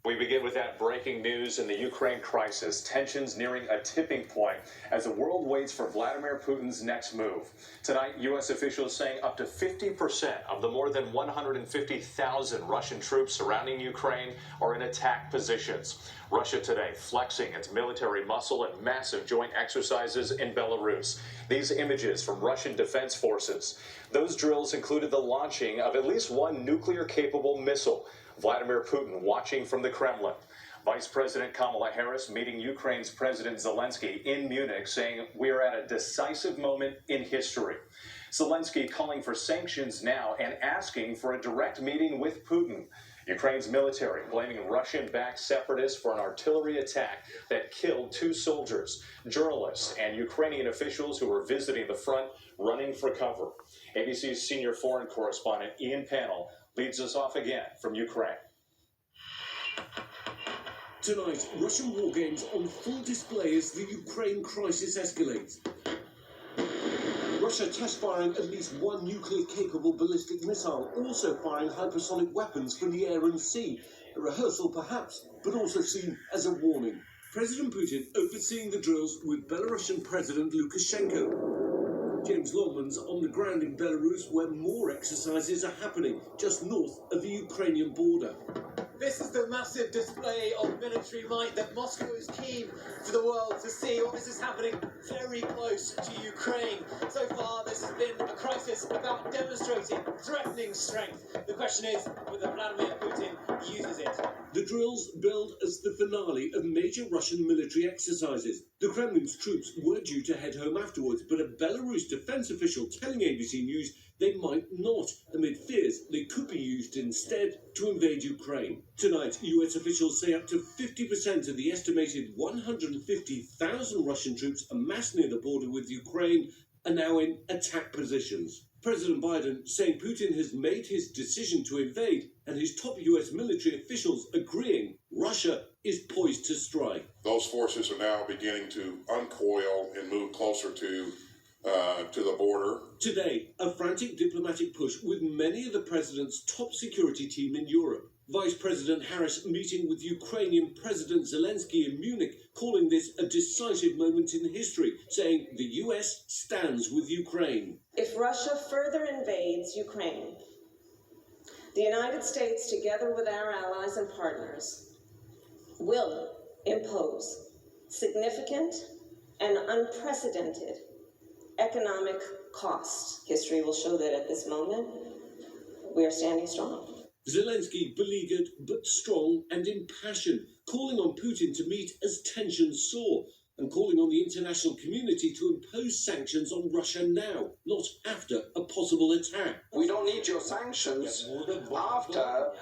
We begin with that breaking news in the Ukraine crisis. Tensions nearing a tipping point as the world waits for Vladimir Putin's next move. Tonight, U.S. officials saying up to 50% of the more than 150,000 Russian troops surrounding Ukraine are in attack positions. Russia today flexing its military muscle and massive joint exercises in Belarus. These images from Russian defense forces. Those drills included the launching of at least one nuclear-capable missile. Vladimir Putin watching from the Kremlin. Vice President Kamala Harris meeting Ukraine's President Zelensky in Munich, saying we are at a decisive moment in history. Zelensky calling for sanctions now and asking for a direct meeting with Putin. Ukraine's military blaming Russian-backed separatists for an artillery attack that killed 2 soldiers, journalists, and Ukrainian officials who were visiting the front running for cover. ABC's senior foreign correspondent Ian Pannell leads us off again from Ukraine. Tonight, Russian war games on full display as the Ukraine crisis escalates. Russia test-firing at least one nuclear-capable ballistic missile, also firing hypersonic weapons from the air and sea. A rehearsal, perhaps, but also seen as a warning. President Putin overseeing the drills with Belarusian President Lukashenko. James Longman's on the ground in Belarus, where more exercises are happening, just north of the Ukrainian border. This is the massive display of military might that Moscow is keen for the world to see. Well, this is happening very close to Ukraine. So far, this has been a crisis about demonstrating threatening strength. The question is whether Vladimir Putin uses it. The drills billed as the finale of major Russian military exercises. The Kremlin's troops were due to head home afterwards, but a Belarus defense official telling ABC News they might not, amid fears they could be used instead to invade Ukraine. Tonight, US officials say up to 50% of the estimated 150,000 Russian troops amassed near the border with Ukraine are now in attack positions. President Biden saying Putin has made his decision to invade, and his top US military officials agreeing Russia is poised to strike. Those forces are now beginning to uncoil and move closer to the border. Today, a frantic diplomatic push with many of the president's top security team in Europe. Vice President Harris meeting with Ukrainian President Zelensky in Munich, calling this a decisive moment in history, saying the US stands with Ukraine. If Russia further invades Ukraine, the United States, together with our allies and partners, will impose significant and unprecedented economic cost. History will show that at this moment, we are standing strong. Zelensky beleaguered but strong and impassioned, calling on Putin to meet as tensions soar, and calling on the international community to impose sanctions on Russia now, not after a possible attack. We don't need your sanctions after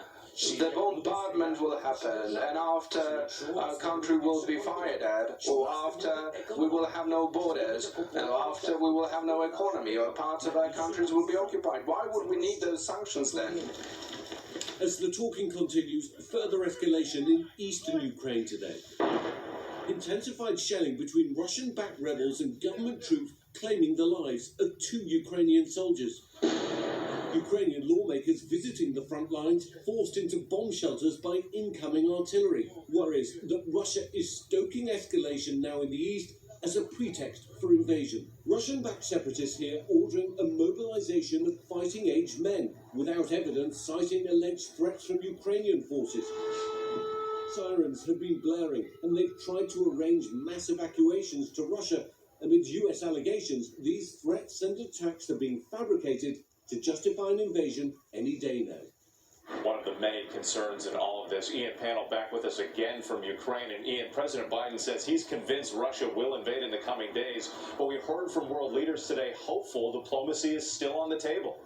the bombardment will happen, and after our country will be fired at, or after we will have no borders, and after we will have no economy, or parts of our countries will be occupied. Why would we need those sanctions then? As the talking continues, further escalation in eastern Ukraine today. Intensified shelling between Russian-backed rebels and government troops claiming the lives of 2 Ukrainian soldiers. Ukrainian lawmakers visiting the front lines, forced into bomb shelters by incoming artillery. Worries that Russia is stoking escalation now in the east as a pretext for invasion. Russian-backed separatists here ordering a mobilization of fighting-age men, without evidence citing alleged threats from Ukrainian forces. Sirens have been blaring, and they've tried to arrange mass evacuations to Russia. Amid US allegations, these threats and attacks are being fabricated to justify an invasion any day now. One of the many concerns in all of this. Ian Pannell back with us again from Ukraine. And Ian, President Biden says he's convinced Russia will invade in the coming days. But we've heard from world leaders today hopeful diplomacy is still on the table.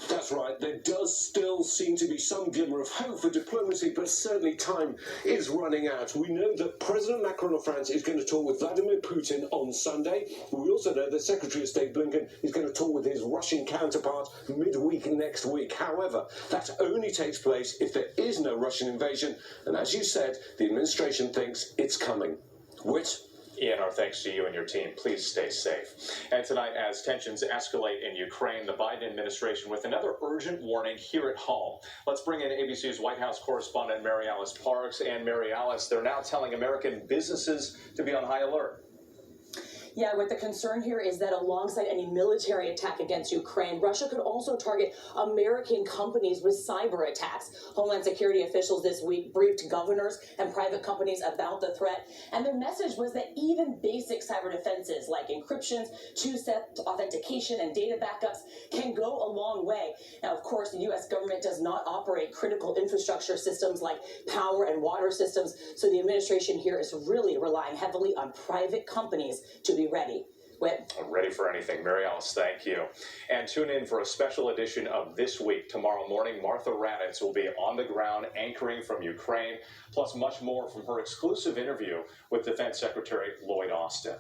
That's right. There does still seem to be some glimmer of hope for diplomacy, but certainly time is running out. We know that President Macron of France is going to talk with Vladimir Putin on Sunday. We also know that Secretary of State Blinken is going to talk with his Russian counterpart midweek next week. However, that only takes place if there is no Russian invasion. And as you said, the administration thinks it's coming. Whit? Ian, our thanks to you and your team. Please stay safe. And tonight, as tensions escalate in Ukraine, the Biden administration with another urgent warning here at home. Let's bring in ABC's White House correspondent Mary Alice Parks. And Mary Alice, they're now telling American businesses to be on high alert. Yeah, what the concern here is that alongside any military attack against Ukraine, Russia could also target American companies with cyber attacks. Homeland Security officials this week briefed governors and private companies about the threat, and their message was that even basic cyber defenses like encryptions, two-step authentication, and data backups can go a long way. Now, of course, the U.S. government does not operate critical infrastructure systems like power and water systems, so the administration here is really relying heavily on private companies to be ready. Ready for anything. Mary Alice, thank you. And tune in for a special edition of This Week. Tomorrow morning, Martha Raddatz will be on the ground anchoring from Ukraine, plus much more from her exclusive interview with Defense Secretary Lloyd Austin.